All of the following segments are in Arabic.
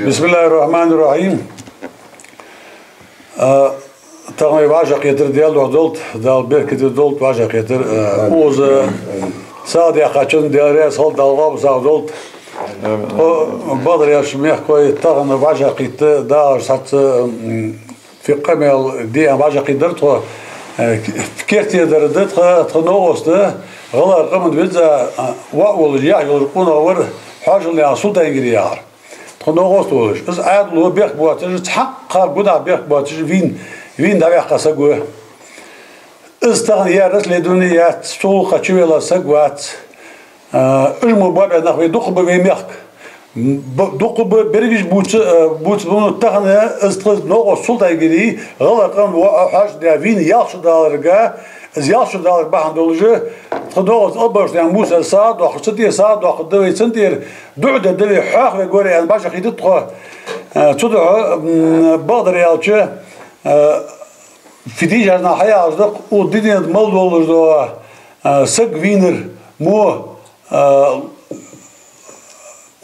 بسم الله الرحمن الرحيم. تغني واجق يتر ديال وحدولت دال بيرك دولت واجق يتر اوز ساد يا قاچن ديال سال دالغاب سادولت بدر يا شميخ كوي تغني واجق يت دا سات في قمل دي واجق يدرت فكرت يدردت تنوست غلا قمد بيزا واول يا يقولون اور حاجه اللي صوت انجليار تنوغوست ولش از عاد لو بيخ بواتش تحقق قدا بيخ بواتش فين دا بيخ قسقوه از تغن يارس لدنيات سوق تشويلا سقوات المو بابا نخوي دقب بيميخ دقب بريش بوت بونو تغن از تغن نوغو سلطة يجري غلقا حاج دا فين يالش دالرقا از يالش دالر بحن دولجه تخدوغ أبرز يعني موسى ساد وخصتي ساد وخدوي سنتير دعوة دوي حاخ ويقولي يعني باش خيدت تخو تدعو بقدر يالش في ديجا ناحية أصدق وديني مال دولار دوا سق فينر مو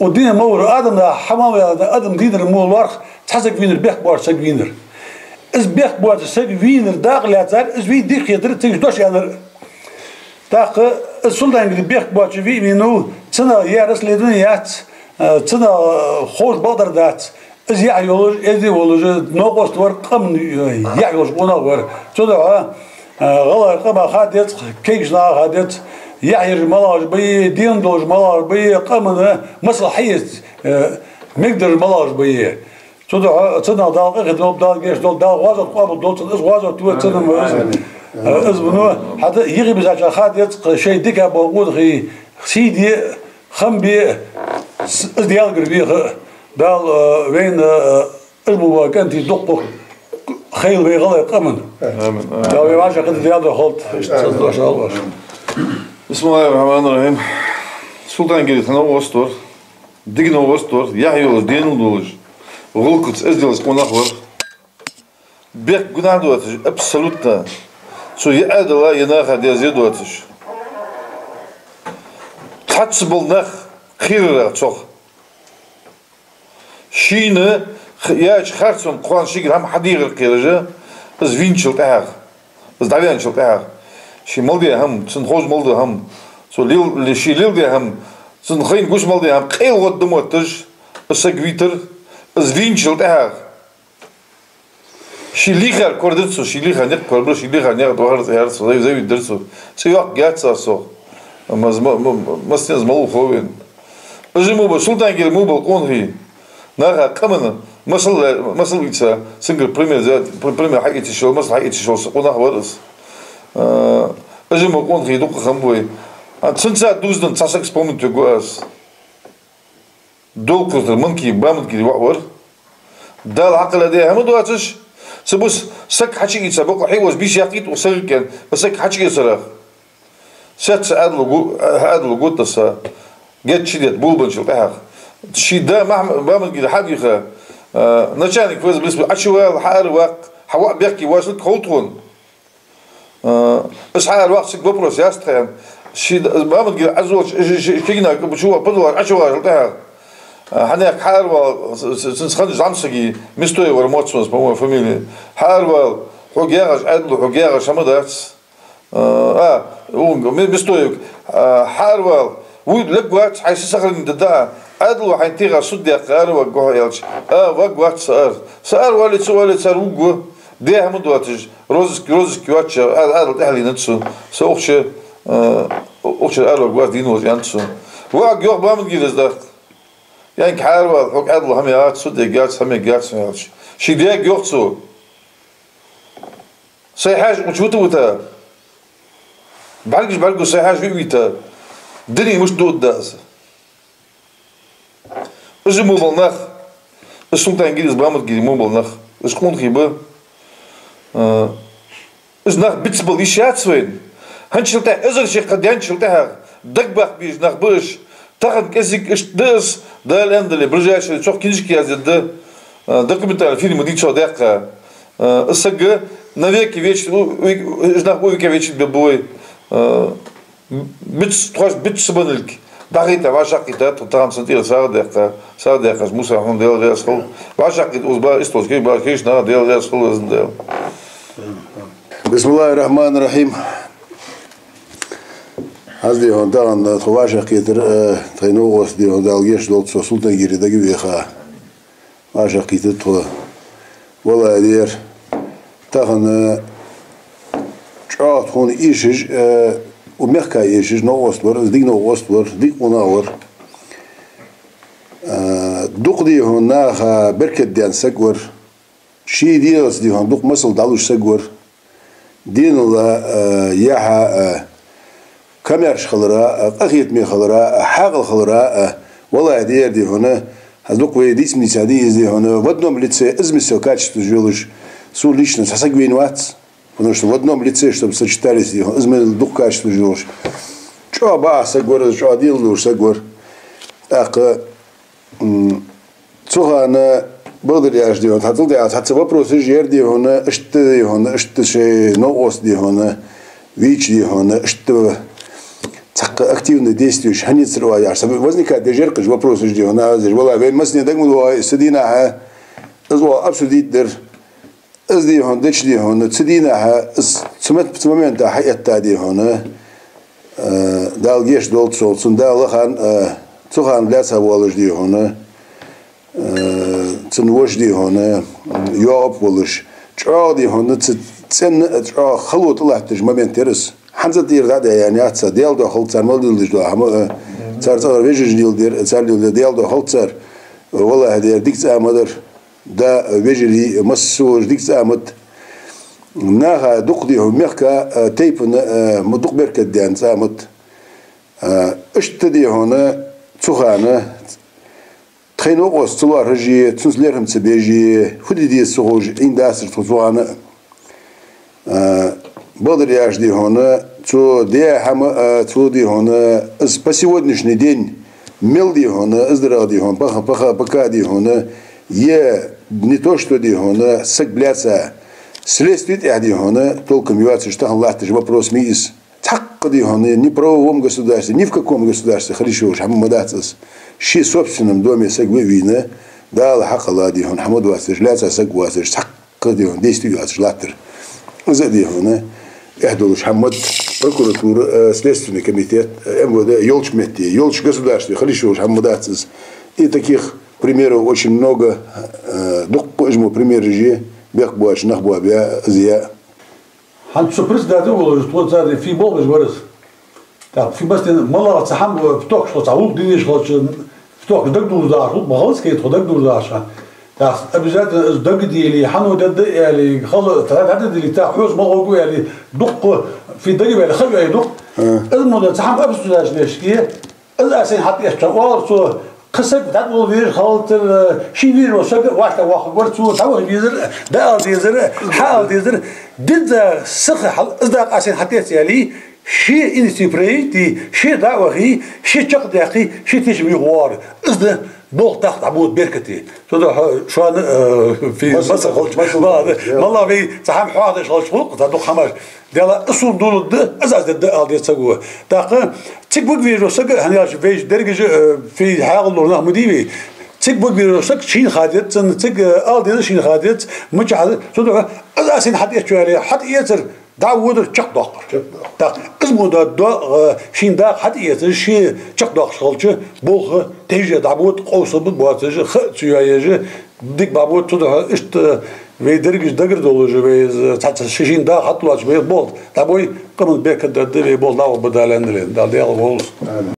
وديني مور آدم حمام آدم دينر مو الورق تحسق فينر بيخ بوار سق فينر إز بيخ بوار سق فينر داخل ياتر إز في ديك يدر تيجدوش يعني تاق السلطان اللي بيخ بواتش في منو تنا يارس لدنيات تنا خوش بدر دات از يعيولج ازي ولج نوقست ورقم يعيولج ونور تدعى غلا قما خادت كيجنا خادت يعير ملاج بي دين دوج ملاج بي قمنا مصلحيه مقدر ملاج بي تدعى تنا داق دول داق جيش دول داق وازر قابل دول از وازر تو تنا از بنو حتى يغي بزاج خادت شيء ديك ابو غي سيدي خمبي ديال قربي دال وين المو كانت يدق خيل ويغلى قمن دال يواجه قد ديال خلط ما شاء الله. بسم الله الرحمن الرحيم. سلطان قريت انا وستور ديغنا وستور يحيى دينو دوج غلقت ازدلس قناخور بيك قنادوات ابسولوتنا سو يأدلا يناخ ديزيدواتش تحتسبل نخ خيرا تشوخ شينه ياش خرصم قوان شيغ هم حدير كيرجا از فينشل تاع از داليانشل تاع شي مولدي هم سن خوش مولدي هم سو لي شي ليل هم سن خين غوش مولدي هم قيل ودموتش اسكويتر از فينشل تاع شي ليخر كوردرسو شي ليخر نيك كوربر شي ليخر نيك دوغر زيارس زي درسو سيوق جاتسا سو ماستنز مالو خوين اجمو بسلطان غير مو بالقونغي ناغا قمنا مسل ويتسا سنجل بريمير حقيتي شو مسل حقيتي شو قونا ورس اجمو قونغي دوق خمبوي تسنسا دوزدن تساسك سبومنت غواس دوكر منكي بامنكي وور دال عقل دي هم دواتش سبوس سك حشي يتسابق حيوز بيش يقيت وسر كان بسك حشي يسرخ سات عدل قلت سا جت شديت بولبنشل تاعها شي دا ما كده حقيقة نشانك فوز بالنسبة أشوال حار وق حواء بيحكي واسلك خوتون إسحار وقت سك ببرس ياستخيم شي ما كده عزوج كينا بشوف بدور أشوال تاعها هناك حاروا سنسخن جامسكي مستوي ورموتسونس بمو فاميلي حاروا حجاج عدل حجاج شمدات مستوي حاروا ولقوات حيث سخرين ددا عدل حينتيغا صدق قاروا وقوهيلش وقوات سار والد سار وقو دي هم دواتج روز كيواتش عدل اهلي نتسو سوخش اوخش قالوا قوات دينوز يانتسو وقوه بامن جيرز ده يعني كحاروا حق عدل هم يات صدق جات هم جات سمعش شي ديك يوقصو صيحاج وشوتو وتا بعرقش صيحاج في ويتا دني مش دود داس اجي مو بالنخ السلطان انجليز برامج جديد مو بالنخ اش كون غيبه از نخ بيتسبل يشات سوين هنشلتا ازر شي قد هنشلتا دقبخ بيج نخ بش تاخد كاسيك اش داس دا لاند اللي برجاش تشوف كينجكي يزد دокументальный фильм ничего дяка сг навеки вечный жнах уйка вечный бой бит трош бит сбанылки Dagita vaşakita transatira sardeka musa hon del resol. Vaşakit uzba istoski bakish na del resol zdel. Bismillahirrahmanirrahim. Hazdi hondan vaşakitır tayno di hondal geç dolt sultan giride gibi ha. Vaşakitır to. Valla diğer tahın çat hon işiş ومحكا يجيش نوصلور ديك نوصلور ديك وناور دوق دي هنا بركة ديان سكور شي ديالس دي هون دوق مسل دالوش سكور دين الله ياها كاميرش خلرا أخيت مي خلرا حاقل خلرا والله دير دي هنا هذوق ويديس من سعدي دي هنا ودنهم لتسي ازمي سوكاتش تجولش سو лично сасагвин ватс. Потому что в одном лице, чтобы сочетались, изменил дух качества живешь. Что абаса говорит, что один лучше говорит. Так, цугана благодаря ждем. Хотя вопросы жерди, что ше ноос ди, вич ди, что активно действуешь, ханит срываешь. Возникает дежерка, вопросы ждем. Вала, вен масни дагму сидина, обсудить дер. أزدي هون دش دي هون تسدينها سمت بمومنت حياة تادي هون دال جيش دول صوت دال خان تخان لاسها والش دي هون تنوش دي هون يوب والش شو دي هون تسن خلوت الله تج مومنت ترس حمزة دير هذا يعني أتصل ديال ده خلط صار مال ديل ده هم صار ويجي ديل دير صار ديال ده خلط صار والله هذا ديك زامدر دا بيجري مسور ديك زامت ناها دقديه ميركا تيبن مدق بركة ديان زامت اشتدي هنا تخانة تخينو قصتوا رجي تنزلهم تبيجي خدي دي السوج إن داسر تزوانا بدر ياجدي هنا تو دي هم تو دي هنا спасибоднишний день мелди هنا ازدرادي هنا بخا دي هنا не то, что ди хона сагбляться следствие ди хона толком является, что Allah ты же вопрос мис так ди хона ни в правовом государстве, ни в каком государстве хорошо уж хамадацс ши собственном доме сагвина дал хакала ди хона хамаду асжляться сагвасж так ди хона действует аслатер за ди хона احدولش حمد прокуратура следственный комитет МВД елч государстве хорошо уж хамадацс и таких примеров очень много. Дух пожму пример же бег буач нахбуа бя зия. Han surpris dat ook wel dat de voetbal is wat. Dat voetbal is mala tsaham vtok что цаул диниш хочет vtok даг дур daar goed maar alles keet даг дур daar. Dat обязательно даг ديالي حنو دد يعني خلص هذا اللي تاع حوز ما هو يعني دق في دق ولا خلوا يدق الموضوع تحم ابس داشنيشكي الاسين حتى يشتغل قصة ده وفير خالتر شيء فير وسق واحد ورد سو تاو فيزر ده فيزر حال فيزر دد سخ إصداق أسين حتى يالي شيء إنستيبريتي شيء دعوة شيء شق دقي شيء تشبيه غوار إصدق بول تحت عبود بركتي شو في مصر خلش ما الله في صحام حاضر خلش خلق ده خمر ده أصول دول ده أزاز ده ألدي تسقوه تاقة تكبر فيرو سق هنياش فيش درجة في حاجة لورنا مديبي تكبر فيرو سق شين خادت تك ألدي شين خادت مش عاد صدق أزاسين حد يشتري حد يسر دعوة شق داقر تاق اسمه ده شين داق حد يسر شين شق داق خلش بوخ تيجي دعوة قوس بواتج خ تيجي ديك بابو صدق إشت في درجة دقر دولج في تحت شين داق حط لاش بيت بولد تابوي قمت بيك ده بول داو بدالين ده ديال بول